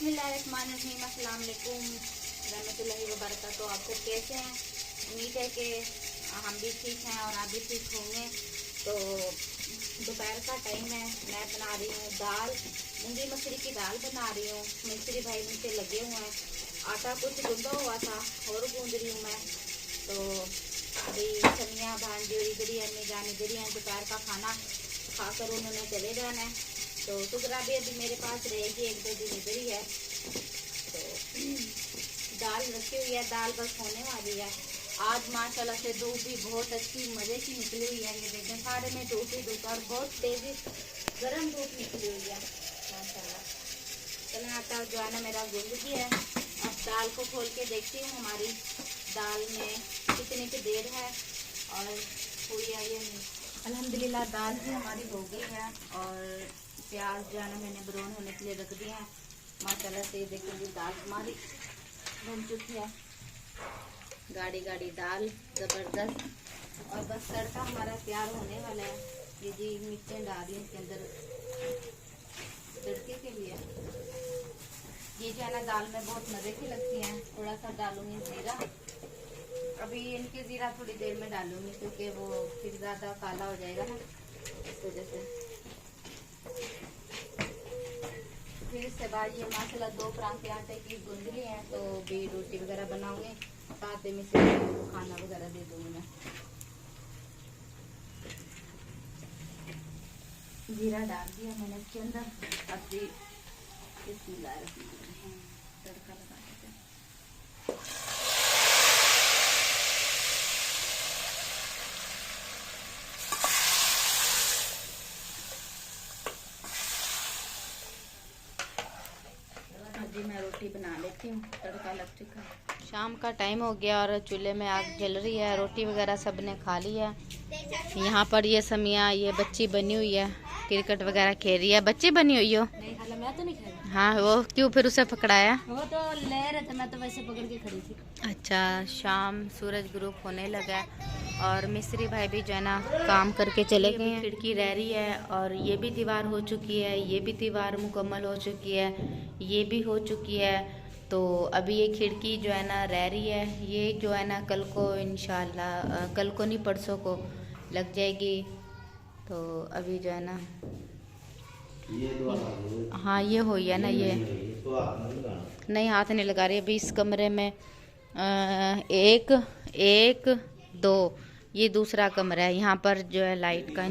बिस्मिल्लाहिर्रहमानिर्रहीम, अस्सलाम वालेकुम रहमतुल्लाहि व बरकातहू। तो आप सब कैसे हैं? उम्मीद है कि हम भी ठीक हैं और आप भी ठीक होंगे। तो दोपहर का टाइम है, मैं बना रही हूँ दाल, मूंगी मसूरी की दाल बना रही हूँ। मिस्त्री भाई मुझसे लगे हुए हैं, आटा कुछ गूंदा हुआ था और गूंद रही हूँ मैं। तो अभी समिया भांजी और इधर ही अम्मी जान इधर ही हैं, दोपहर का खाना खाकर उन्होंने चले जाना है। तो सुगरा भी अभी मेरे पास रहेगी, एक दो दिन इधर ही है। तो दाल रखी हुई है, दाल बस होने वाली है। आज माशाल्लाह से धूप भी बहुत अच्छी मज़े की निकली हुई है। ये देखें सारे में धूप ही धूप और बहुत तेज़ी गर्म धूप निकली हुई है माशाल्लाह। चलें आटा जो है ना मेरा गूंद गया है। अब दाल को खोल के देखती हूँ हमारी दाल में कितनी की देर है और हुई है ये नहीं। अल्हम्दुलिल्लाह दाल भी हमारी हो गई है और प्याज जो है ना मैंने ब्राउन होने के लिए रख दिए हैं माशाल्लाह से। देखेंगे दाल हमारी बन चुकी है, गाढ़ी गाढ़ी दाल ज़बरदस्त। और बस तड़का हमारा तैयार होने वाला है। ये जी मिर्चें डाल रही हैं इसके अंदर तड़के के लिए। ये जो है ना दाल में बहुत मज़े की लगती हैं। थोड़ा सा डालूंगी ज़ीरा, अभी इनके ज़ीरा थोड़ी देर में डालूंगी क्योंकि वो फिर ज़्यादा काला हो जाएगा ना, इस वजह से। फिर इसके बाद ये माशाल्लाह 2 परांठे आटे की गूंदली हैं, तो भी रोटी वगैरह बनाऊंगी, साथ में से खाना वगैरह दे दूंगी मैं। जीरा डाल दिया मैंने इसके अंदर। अभी तड़का लगा देते हैं। जी मैं रोटी बना लेती हूँ, तड़का लग चुका है। शाम का टाइम हो गया और चूल्हे में आग जल रही है। रोटी वगैरह सब ने खा ली है। यहाँ पर ये समिया ये बच्ची बनी हुई है, क्रिकेट वगैरह खेल रही है। बच्ची बनी हुई हो? नहीं हाल मैं तो नहीं खेल। हाँ वो क्यों फिर उसे पकड़ाया? वो तो ले रहे थे, मैं तो वैसे पकड़ के खड़ी थी। अच्छा, शाम सूरज ग्रुप होने लगा है और मिस्त्री भाई भी जो है ना काम करके चले गए हैं। खिड़की रह रही है और ये भी दीवार हो चुकी है, ये भी दीवार मुकम्मल हो चुकी है, ये भी हो चुकी है। तो अभी ये खिड़की जो है ना रह रही है, ये जो है ना कल को इंशाल्लाह, कल को नहीं परसों को लग जाएगी। तो अभी जो है ना हाँ ये हो है ना, ये नहीं हाथ नहीं लगा रही। अभी इस कमरे में एक एक दो ये दूसरा कमरा है, यहाँ पर जो है लाइट का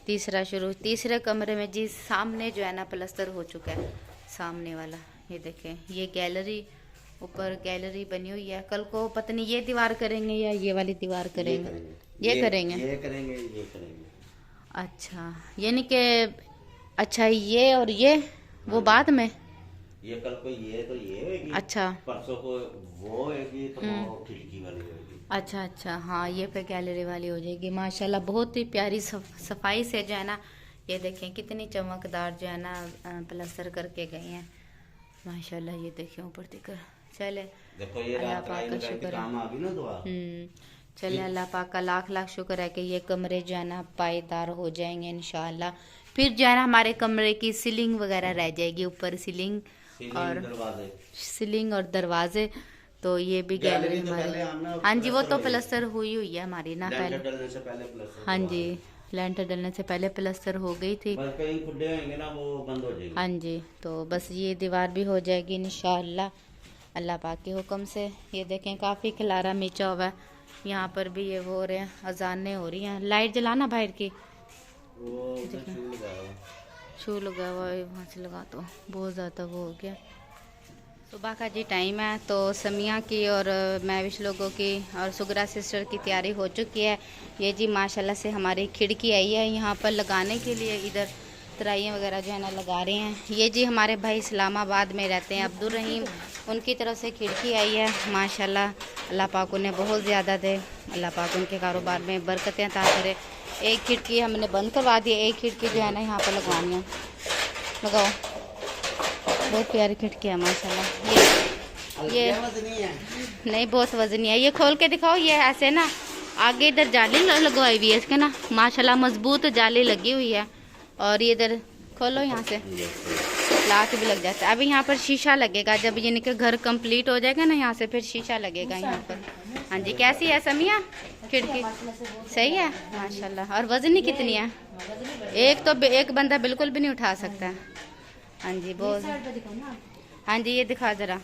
तीसरा शुरू। तीसरे कमरे में जी सामने जो है ना प्लास्टर हो चुका है, सामने वाला। ये देखें ये गैलरी, ऊपर गैलरी बनी हुई है। कल को पता नहीं ये दीवार करेंगे या ये वाली दीवार करेंगे। ये करेंगे। अच्छा यानी कि अच्छा ये और ये वो बाद में, ये कल को ये तो ये होगी, अच्छा परसों को वो होगी, तो वो खिड़की वाली होगी। अच्छा अच्छा हाँ ये पे गैलरी वाली हो जाएगी। माशाल्लाह बहुत ही प्यारी सफाई से जो है ना, ये देखें कितनी चमकदार जो है ना प्लास्टर करके गए हैं माशाल्लाह। ये देखें ऊपर दिखकर। चले देखो ये अल्लाह पाक का शुक्र है। चले अल्लाह पाक का लाख लाख शुक्र है कि ये कमरे जो है ना पायदार हो जाएंगे इंशाल्लाह। फिर जो है ना हमारे कमरे की सीलिंग वगैरह रह जाएगी, ऊपर सीलिंग और दरवाजे। तो ये भी गैलरी हमारी, हाँ जी वो तो प्लास्टर हुई है हमारी ना पहले। हाँ जी लेंटर डलने से पहले प्लास्टर हो गई थी। कहीं खुड्डे होंगे ना वो बंद हो जाएगी। हाँ जी तो बस ये दीवार भी हो जाएगी इंशाल्लाह अल्लाह पाक के हुक्म से। ये देखें काफ़ी खिलारा मीचा हुआ है, यहाँ पर भी ये वो हो रहे हैं, अजानें हो रही हैं। लाइट जलाना बाहर की, शू लगा हुआ है वहाँ से लगा, तो बहुत ज़्यादा वो हो गया। सुबह का जी टाइम है, तो समिया की और महविश लोगों की और सुगरा सिस्टर की तैयारी हो चुकी है। ये जी माशाल्लाह से हमारी खिड़की आई है यहाँ पर लगाने के लिए, इधर तराइयाँ वगैरह जो है ना लगा रहे हैं। ये जी हमारे भाई इस्लामाबाद में रहते हैं अब्दुल रहीम, उनकी तरफ से खिड़की आई है माशाल्लाह। अल्लाह पाक उन्हें बहुत ज़्यादा दे, अल्लाह पाक उनके कारोबार में बरकतें अता करे। एक खिड़की हमने बंद करवा दी, एक खिड़की जो है ना यहाँ पर लगवानी है। लगाओ, बहुत प्यारी खिड़की है माशाल्लाह। ये नहीं बहुत वजनी है, ये खोल के दिखाओ। ये ऐसे ना आगे इधर जाली लगवाई हुई है इसके ना माशाल्लाह, मजबूत जाली लगी हुई है। और ये इधर खोलो यहाँ से, ला के भी लग जाता है। अभी यहाँ पर शीशा लगेगा, जब यानी कि घर कंप्लीट हो जाएगा ना यहाँ से फिर शीशा लगेगा यहाँ पर। हाँ जी, कैसी है समिया खिड़की? सही है माशाल्लाह। और वजनी कितनी है? एक बंदा बिल्कुल भी नहीं उठा सकता। हाँ जी बहुत। हाँ जी ये दिखा जरा।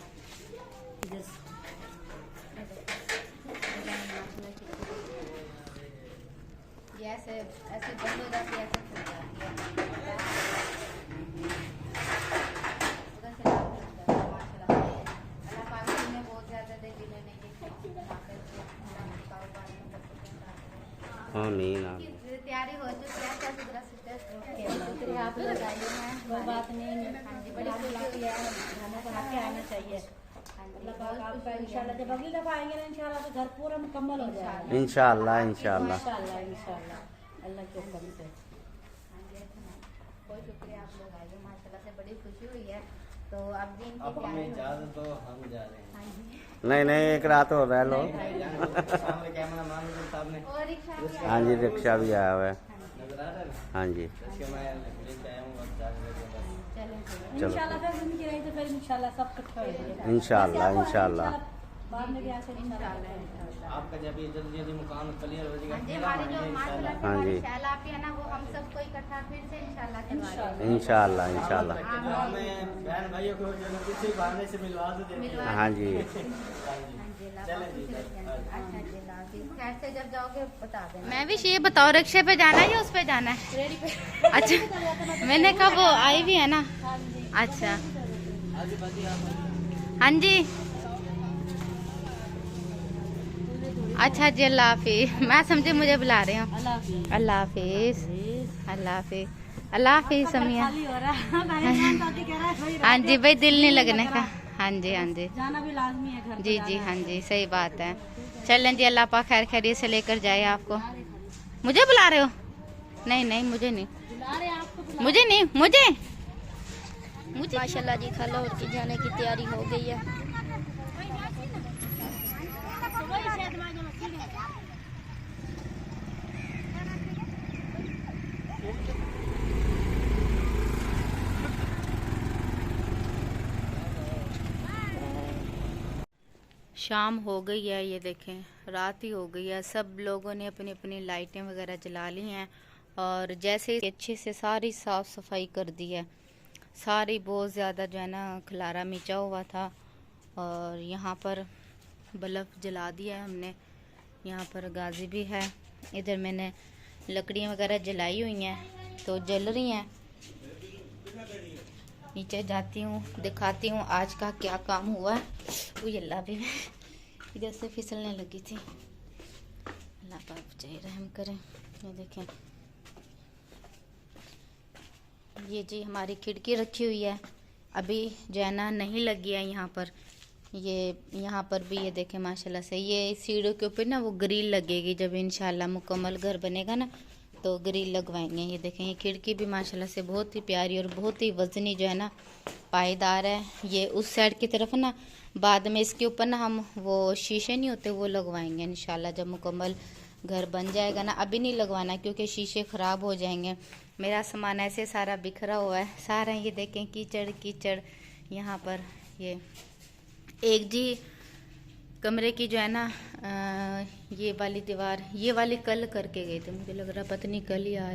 ऐसे ऐसे बंद हो जाती है, ऐसे खुल जाती है। अल्लाह पाक ने बहुत ज्यादा दे दिले नहीं हाँ नहीं ना तैयारी हो चुकी है। आप लगाइए ना, कोई बात नहीं। हाँ जी बड़ी खुशी है, खाना बना के आना चाहिए। इंशाल्लाह जब अगली दफा आएंगे ना इंशाल्लाह तो घर पूरा मुकम्मल हो जाएगा। इंशाल्लाह इंशाल्लाह अल्लाह के हुक्म से। बहुत शुक्रिया, आप लोग आए माशाल्लाह से, बड़ी खुशी हुई है। तो अब दिन की हमें इजाजत दो, हम जा रहे हैं। हाँ जी नहीं नहीं एक रात हो रहा है लो। सामने कैमरा मैन साहब ने और रिक्शा भी हाँ जी रिक्शा भी आया हुआ है। नजर आ रहा है ना? हाँ जी इसके मैं लेके आया हूँ, अब जा रहे हैं बस। चलो इंशाल्लाह फिर जिंदगी रही तो फिर इंशाल्लाह सब इकट्ठा हो जाएगा। इंशाल्लाह इंशाल्लाह। बाद में भी ऐसे इंशाल्लाह। आपका जब ये जल्दी जल्दी मुकाम क्लियर हो जाएगा, हाँ जी फिर हमारी हम जो आएंगे माशाल्लाह इंशाल्लाह। हाँ जी। शैलापी है ना वो हम सबको इकट्ठा फिर से इंशाल्लाह करवा देंगे। इंशाल्लाह इंशाल्लाह। हमें बहन भाइयों को जो किसी बहाने से मिलवा दो देते हैं। हाँ जी कैसे जब जाओगे बता देना। मैं भी ये बताओ रिक्शे पे जाना है या उस पे जाना है? अच्छा मैंने कहा वो आई भी है ना। अच्छा हाँ जी अच्छा जी अल्लाह हाफिज। मैं समझे मुझे बुला रहे हो। अल्लाह हाफिज अल्लाह हाफिज अल्लाह हाफिज समिया। हाँ जी भाई दिल नहीं लगने का। हाँ जी हाँ जी जाना भी लाजमी है घर। जी जी हाँ जी सही बात है। चलें जी अल्लाह पाक खैर खैरियत से लेकर जाए आपको। मुझे बुला रहे हो? नहीं नहीं मुझे नहीं, मुझे नहीं, मुझे माशाल्लाह जी खाला और की जाने की तैयारी हो गई है। शाम हो गई है, ये देखें रात ही हो गई है। सब लोगों ने अपनी अपनी लाइटें वगैरह जला ली हैं और जैसे अच्छे से सारी साफ़ सफाई कर दी है। सारी बहुत ज़्यादा जो है ना खलारा मिचा हुआ था और यहाँ पर बल्ब जला दिया है हमने। यहाँ पर गाजी भी है, इधर मैंने लकड़ियाँ वगैरह जलाई हुई हैं तो जल रही हैं। नीचे जाती हूँ दिखाती हूँ आज का क्या काम हुआ है। वो अल्लाह भी इधर से फिसलने लगी थी। अल्लाह पाक बचाए रहम करें। ये देखें ये जी हमारी खिड़की रखी हुई है, अभी जो है ना नहीं लगी है यहाँ पर। ये यहाँ पर भी ये देखें माशाल्लाह से ये सीढ़ियों के ऊपर ना वो ग्रिल लगेगी। जब इंशाल्लाह मुकम्मल घर बनेगा ना तो ग्रिल लगवाएंगे। ये देखें ये खिड़की भी माशाल्लाह से बहुत ही प्यारी और बहुत ही वजनी जो है ना पायदार है। ये उस साइड की तरफ ना बाद में इसके ऊपर ना हम वो शीशे नहीं होते वो लगवाएंगे इंशाल्लाह जब मुकम्मल घर बन जाएगा ना। अभी नहीं लगवाना क्योंकि शीशे ख़राब हो जाएंगे। मेरा सामान ऐसे सारा बिखरा हुआ है सारा। ये देखें कीचड़ कीचड़ यहाँ पर। ये एक जी कमरे की जो है ना ये वाली दीवार ये वाली कल करके गए थे। मुझे लग रहा पता नहीं कल या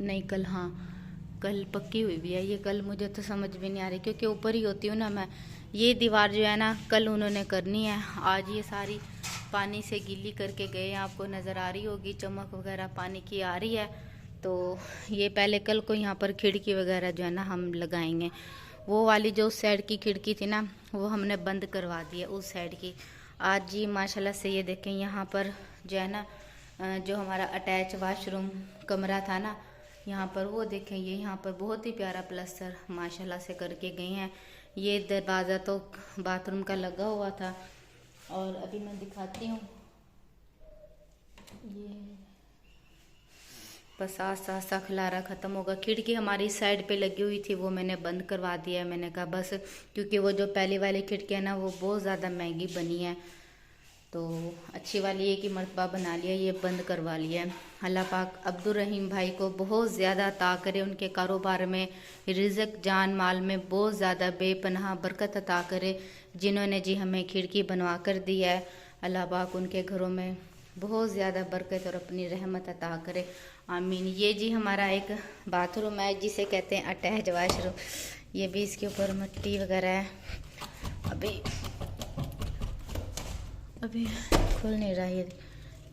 नहीं कल, हाँ कल पक्की हुई भी है। ये कल मुझे तो समझ भी नहीं आ रही क्योंकि ऊपर ही होती हूँ ना मैं। ये दीवार जो है ना कल उन्होंने करनी है। आज ये सारी पानी से गीली करके गए। आपको नज़र आ रही होगी चमक वगैरह पानी की आ रही है। तो ये पहले कल को यहाँ पर खिड़की वगैरह जो है ना हम लगाएंगे। वो वाली जो उस साइड की खिड़की थी ना वो हमने बंद करवा दी है उस साइड की। आज जी माशाल्लाह से ये देखें यहाँ पर जो है ना जो हमारा अटैच वाशरूम कमरा था ना यहाँ पर वो देखें ये यहाँ पर बहुत ही प्यारा प्लस्तर माशाल्लाह से करके गए हैं। ये दरवाज़ा तो बाथरूम का लगा हुआ था और अभी मैं दिखाती हूँ। ये बस आस्ता आस्ता खलारा ख़त्म होगा। खिड़की हमारी साइड पे लगी हुई थी वो मैंने बंद करवा दिया है। मैंने कहा बस क्योंकि वो जो पहली वाली खिड़की है ना वो बहुत ज़्यादा महंगी बनी है तो अच्छी वाली एक ही मरतबा बना लिया, ये बंद करवा लिया है। अल्लाह पाक अब्दुल रहीम भाई को बहुत ज़्यादा अता करे, उनके कारोबार में, रिज़्क, जान माल में बहुत ज़्यादा बेपनाह बरकत अता करे। जिन्होंने जी हमें खिड़की बनवा कर दी है, अल्लाह पाक उनके घरों में बहुत ज़्यादा बरकत और अपनी रहमत अता करे, आमीन। ये जी हमारा एक बाथरूम है जिसे कहते हैं अटैच वाशरूम। ये भी इसके ऊपर मिट्टी वगैरह है, अभी खुल नहीं रहा है।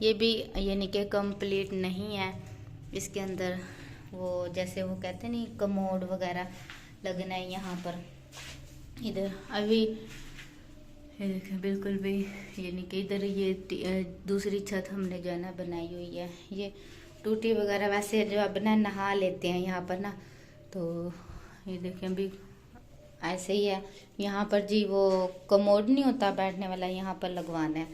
ये भी यानी कि कंप्लीट नहीं है, इसके अंदर वो जैसे वो कहते नहीं कमोड वगैरह लगना है यहाँ पर, इधर अभी ये देखें बिल्कुल भी यानी कि इधर ये दूसरी छत हमने जो है ना बनाई हुई है। ये टूटी वगैरह वैसे जो अब ना नहा लेते हैं यहाँ पर ना, तो ये देखें भी ऐसे ही है। यहाँ पर जी वो कमोड नहीं होता बैठने वाला, यहाँ पर लगवाना है,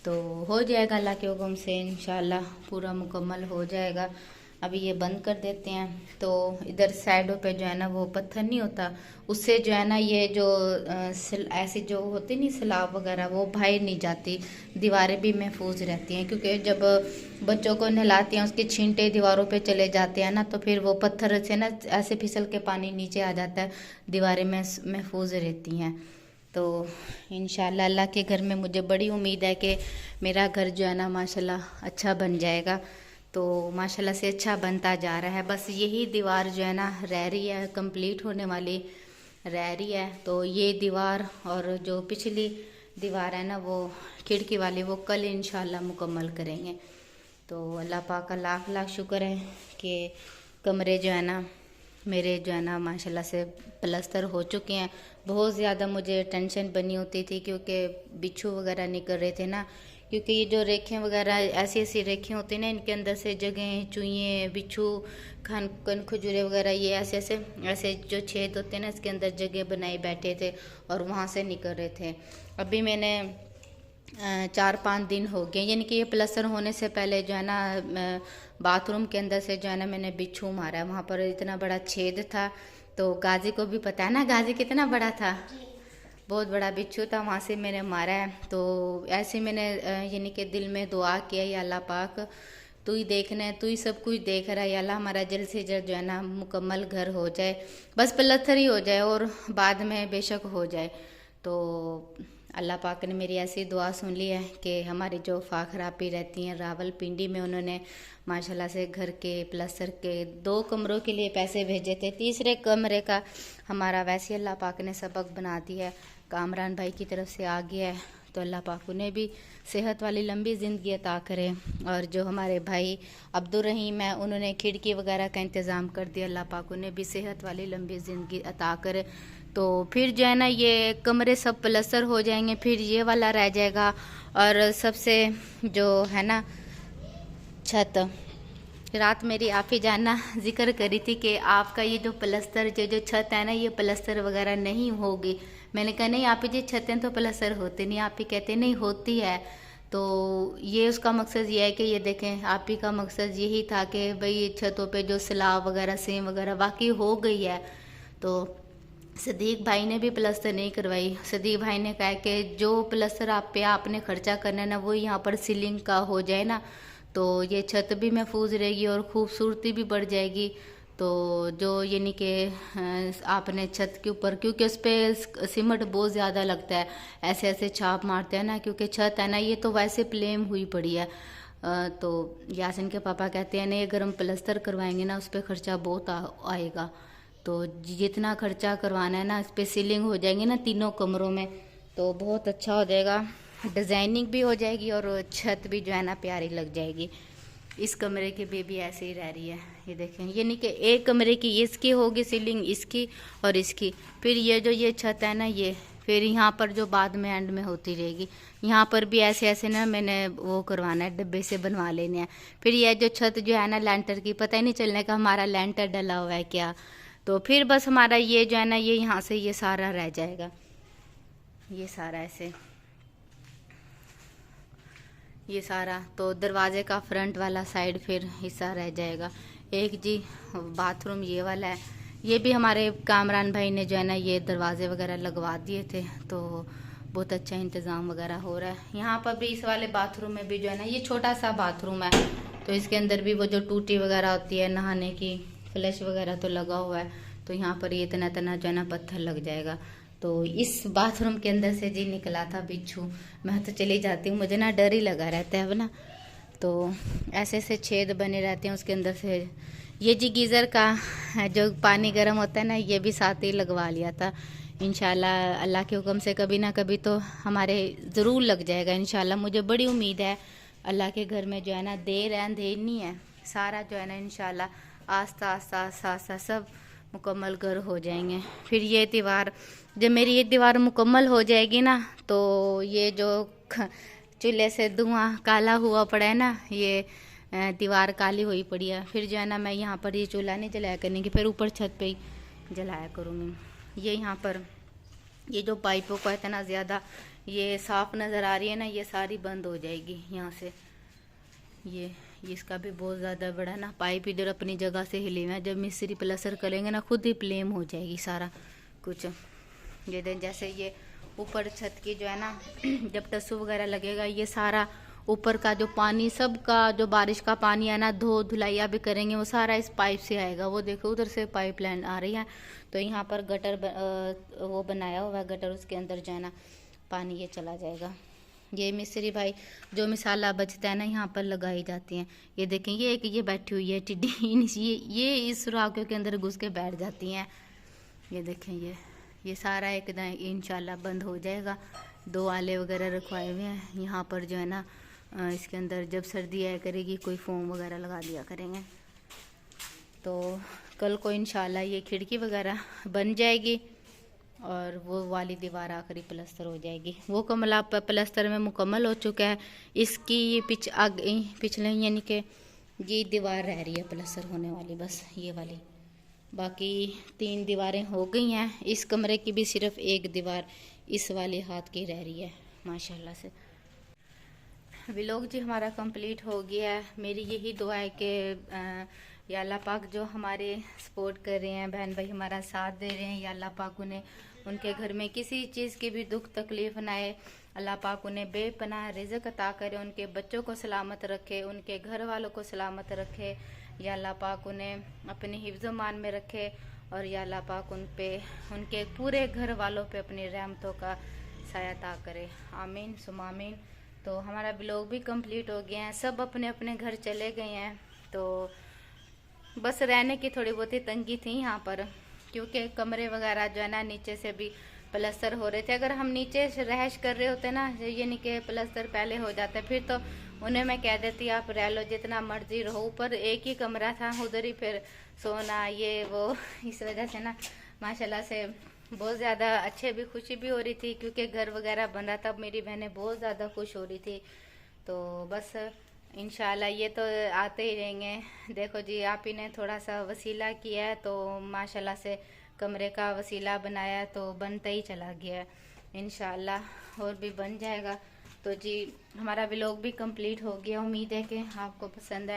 तो हो जाएगा अल्लाह के हुक्म से इंशाल्लाह पूरा मुकम्मल हो जाएगा। अभी ये बंद कर देते हैं। तो इधर साइडों पे जो है ना वो पत्थर नहीं होता, उससे जो है ना ये जो ऐसी जो होती नहीं सलाब वगैरह वो बाहर नहीं जाती, दीवारें भी महफूज रहती हैं। क्योंकि जब बच्चों को नहलाती हैं उसके छींटे दीवारों पे चले जाते हैं ना, तो फिर वो पत्थर से ना ऐसे फिसल के पानी नीचे आ जाता है, दीवारें में महफूज रहती हैं। तो इंशाल्लाह अल्लाह के घर में मुझे बड़ी उम्मीद है कि मेरा घर जो है ना माशाल्लाह अच्छा बन जाएगा। तो माशाल्लाह से अच्छा बनता जा रहा है। बस यही दीवार जो है ना रह रही है, कंप्लीट होने वाली रह रही है। तो ये दीवार और जो पिछली दीवार है ना वो खिड़की वाली, वो कल इंशाल्लाह मुकम्मल करेंगे। तो अल्लाह पाक का लाख लाख शुक्र है कि कमरे जो है ना मेरे जो है ना माशाल्लाह से प्लस्तर हो चुके हैं। बहुत ज़्यादा मुझे टेंशन बनी होती थी क्योंकि बिच्छू वगैरह निकल रहे थे ना, क्योंकि ये जो रेखें वगैरह ऐसी ऐसी रेखें होती हैं ना, इनके अंदर से जगह चुईए बिच्छू कन खजूरे वगैरह ये ऐसे ऐसे ऐसे जो छेद होते हैं ना इसके अंदर जगह बनाए बैठे थे और वहाँ से निकल रहे थे। अभी मैंने 4-5 दिन हो गए, यानी कि ये प्लस्तर होने से पहले जो है ना बाथरूम के अंदर से जो है ना मैंने बिच्छू मारा है। वहाँ पर इतना बड़ा छेद था, तो गाजी को भी पता है ना, गाजी कितना बड़ा था, बहुत बड़ा बिच्छू था, वहाँ से मैंने मारा है। तो ऐसे मैंने यानी कि दिल में दुआ किया, या अल्लाह पाक तू ही देखना है, तू ही सब कुछ देख रहा है, या अल्लाह हमारा जल्द से जल्द जो है ना मुकम्मल घर हो जाए, बस प्लस्तर ही हो जाए और बाद में बेशक हो जाए। तो अल्लाह पाक ने मेरी ऐसी दुआ सुन ली है कि हमारी जो फाखर आपी रहती हैं रावलपिंडी में, उन्होंने माशाल्लाह से घर के प्लस्तर के 2 कमरों के लिए पैसे भेजे थे। तीसरे कमरे का हमारा वैसे अल्लाह पाक ने सबक बना दिया है, कामरान भाई की तरफ से आ गया है। तो अल्लाह पाक उन्हें भी सेहत वाली लंबी ज़िंदगी अता करे। और जो हमारे भाई अब्दुल रहीम है उन्होंने खिड़की वगैरह का इंतज़ाम कर दिया, अल्लाह पाक उन्हें भी सेहत वाली लंबी ज़िंदगी अता करे। तो फिर जो है ना ये कमरे सब प्लस्तर हो जाएंगे, फिर ये वाला रह जाएगा। और सबसे जो है ना छत, रात मेरी आप ही जानना जिक्र करी थी कि आपका ये जो प्लस्तर जो छत है ना ये प्लस्तर वगैरह नहीं होगी। मैंने कहा नहीं आप ही जी छतें तो प्लस्तर होती नहीं, आप ही कहते नहीं होती है। तो ये उसका मकसद ये है कि ये देखें आप ही का मकसद यही था कि भाई छतों पे जो स्लाब वगैरह सेम वगैरह वाकई हो गई है। तो सदीक भाई ने भी प्लस्तर नहीं करवाई। सदीक भाई ने कहा कि जो प्लस्तर आप पे आपने खर्चा करना है ना वो यहाँ पर सीलिंग का हो जाए ना, तो ये छत भी महफूज रहेगी और खूबसूरती भी बढ़ जाएगी। तो जो यानी कि आपने छत के ऊपर, क्योंकि उस पर सीमेंट बहुत ज़्यादा लगता है, ऐसे ऐसे छाप मारते हैं ना, क्योंकि छत है ना ये तो वैसे प्लेन हुई पड़ी है। तो यासिन के पापा कहते हैं नहीं अगर हम प्लस्तर करवाएंगे ना उस पर खर्चा बहुत आएगा। तो जितना खर्चा करवाना है ना इस पर सीलिंग हो जाएंगी ना 3 कमरों में, तो बहुत अच्छा हो जाएगा, डिज़ाइनिंग भी हो जाएगी और छत भी जो है ना प्यारी लग जाएगी। इस कमरे की भी ऐसे ही रह रही है, ये देखें, यानी कि एक कमरे की इसकी होगी सीलिंग, इसकी और इसकी, फिर ये जो ये छत है ना ये फिर यहाँ पर जो बाद में एंड में होती रहेगी। यहाँ पर भी ऐसे ऐसे ना मैंने वो करवाना है, डब्बे से बनवा लेने हैं। फिर यह जो छत जो है ना लेंटर की, पता ही नहीं चलने का हमारा लेंटर डला हुआ है क्या। तो फिर बस हमारा ये जो है ना ये यहाँ से ये सारा रह जाएगा, ये सारा ऐसे ये सारा। तो दरवाजे का फ्रंट वाला साइड फिर हिस्सा रह जाएगा। एक जी बाथरूम ये वाला है, ये भी हमारे कामरान भाई ने जो है ना ये दरवाजे वगैरह लगवा दिए थे। तो बहुत अच्छा इंतज़ाम वगैरह हो रहा है। यहाँ पर भी इस वाले बाथरूम में भी जो है ना, ये छोटा सा बाथरूम है, तो इसके अंदर भी वो जो टूटी वगैरह होती है नहाने की, फ्लश वगैरह तो लगा हुआ है, तो यहाँ पर ये इतना इतना जो है ना पत्थर लग जाएगा। तो इस बाथरूम के अंदर से जी निकला था बिच्छू। मैं तो चली जाती हूँ, मुझे ना डर ही लगा रहता है ना, तो ऐसे ऐसे छेद बने रहते हैं उसके अंदर से। ये जी गीज़र का जो पानी गर्म होता है ना, ये भी साथ ही लगवा लिया था। इंशाल्लाह अल्लाह के हुक्म से कभी ना कभी तो हमारे ज़रूर लग जाएगा इंशाल्लाह। मुझे बड़ी उम्मीद है अल्लाह के घर में जो है ना, देर है अंधेर नहीं है, सारा जो है ना इंशाल्लाह आस्ता आस्ता आस्ता आस्ता सब मुकम्मल घर हो जाएंगे। फिर ये दीवार, जब मेरी ये दीवार मुकम्मल हो जाएगी ना, तो ये जो चूल्हे से धुआं काला हुआ पड़ा है ना, ये दीवार काली हुई पड़ी है, फिर जो है ना मैं यहाँ पर ये चूल्हा नहीं जलाया करने की, फिर ऊपर छत पे ही जलाया करूँगी। ये यहाँ पर ये जो पाइपों का इतना ज़्यादा ये साफ़ नज़र आ रही है ना, ये सारी बंद हो जाएगी यहाँ से। ये इसका भी बहुत ज़्यादा बड़ा ना पाइप इधर अपनी जगह से हिले हुए हैं। जब मिस्त्री प्लास्टर करेंगे ना, खुद ही प्लेन हो जाएगी सारा कुछ। ये जैसे ये ऊपर छत की जो है ना, जब टस्सू वगैरह लगेगा, ये सारा ऊपर का जो पानी, सब का जो बारिश का पानी है ना, धुलाइया भी करेंगे, वो सारा इस पाइप से आएगा। वो देखो उधर से पाइप लाइन आ रही है, तो यहाँ पर गटर वो बनाया हुआ है गटर, उसके अंदर जो है ना पानी ये चला जाएगा। ये मिस्त्री भाई जो मिसाला बचता है ना, यहाँ पर लगाई जाती हैं। ये देखें, ये बैठी हुई है टिड्डी, ये इस सुराखों के अंदर घुस के बैठ जाती हैं। ये देखें, ये सारा एकदम इंशाल्लाह बंद हो जाएगा। 2 आले वगैरह रखवाए हुए हैं यहाँ पर जो है ना, इसके अंदर जब सर्दी आया करेगी कोई फोम वगैरह लगा दिया करेंगे। तो कल को इंशाल्लाह ये खिड़की वगैरह बन जाएगी और वो वाली दीवार आखिरी प्लास्टर हो जाएगी। वो कमला प्लास्टर में मुकम्मल हो चुका है। इसकी ये पिछले यानी कि ये दीवार रह रही है प्लास्टर होने वाली, बस ये वाली। बाकी 3 दीवारें हो गई हैं। इस कमरे की भी सिर्फ एक दीवार इस वाले हाथ की रह रही है माशाल्लाह से। व्लॉग जी हमारा कंप्लीट हो गया है। मेरी यही दुआ है कि या अल्लाह पाक जो हमारे सपोर्ट कर रहे हैं, बहन भाई हमारा साथ दे रहे हैं, या अल्लाह पाक उन्हें उनके घर में किसी चीज़ की भी दुख तकलीफ ना आए, अल्लाह पाक उन्हें बेपनाह रिज़्क़ अता करे, उनके बच्चों को सलामत रखे, उनके घर वालों को सलामत रखे, या अल्लाह पाक उन्हें अपने हिफ्ज़ मान में रखे, और या अल्लाह पाक उन पे उनके पूरे घर वालों पे अपनी रहमतों का साया अता करे। आमीन सुमा आमीन। तो हमारा ब्लॉग भी कंप्लीट हो गया है, सब अपने अपने घर चले गए हैं। तो बस रहने की थोड़ी बहुत ही तंगी थी यहाँ पर, क्योंकि कमरे वगैरह जो है ना नीचे से भी प्लास्टर हो रहे थे। अगर हम नीचे रहायश कर रहे होते ना, ये नहीं कि प्लास्टर पहले हो जाता, फिर तो उन्हें मैं कह देती आप रह लो जितना मर्जी रहो, ऊपर एक ही कमरा था, उधर ही फिर सोना ये वो। इस वजह से ना माशाल्लाह से बहुत ज़्यादा अच्छे भी खुशी भी हो रही थी, क्योंकि घर वगैरह बन रहा था। मेरी बहनें बहुत ज़्यादा खुश हो रही थी। तो बस इंशाल्लाह ये तो आते ही रहेंगे। देखो जी, आप ही ने थोड़ा सा वसीला किया है, तो माशाल्लाह से कमरे का वसीला बनाया, तो बनता ही चला गया। इंशाल्लाह और भी बन जाएगा। तो जी हमारा व्लॉग भी कंप्लीट हो गया। उम्मीद है कि आपको पसंद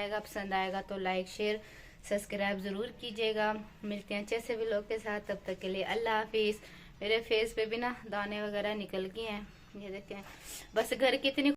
आएगा तो लाइक शेयर सब्सक्राइब ज़रूर कीजिएगा। मिलते हैं अच्छे से व्लॉग के साथ, तब तक के लिए अल्लाह हाफिज़। मेरे फेस पे भी ना दाने वगैरह निकल गए हैं, ये देखें। बस घर की इतनी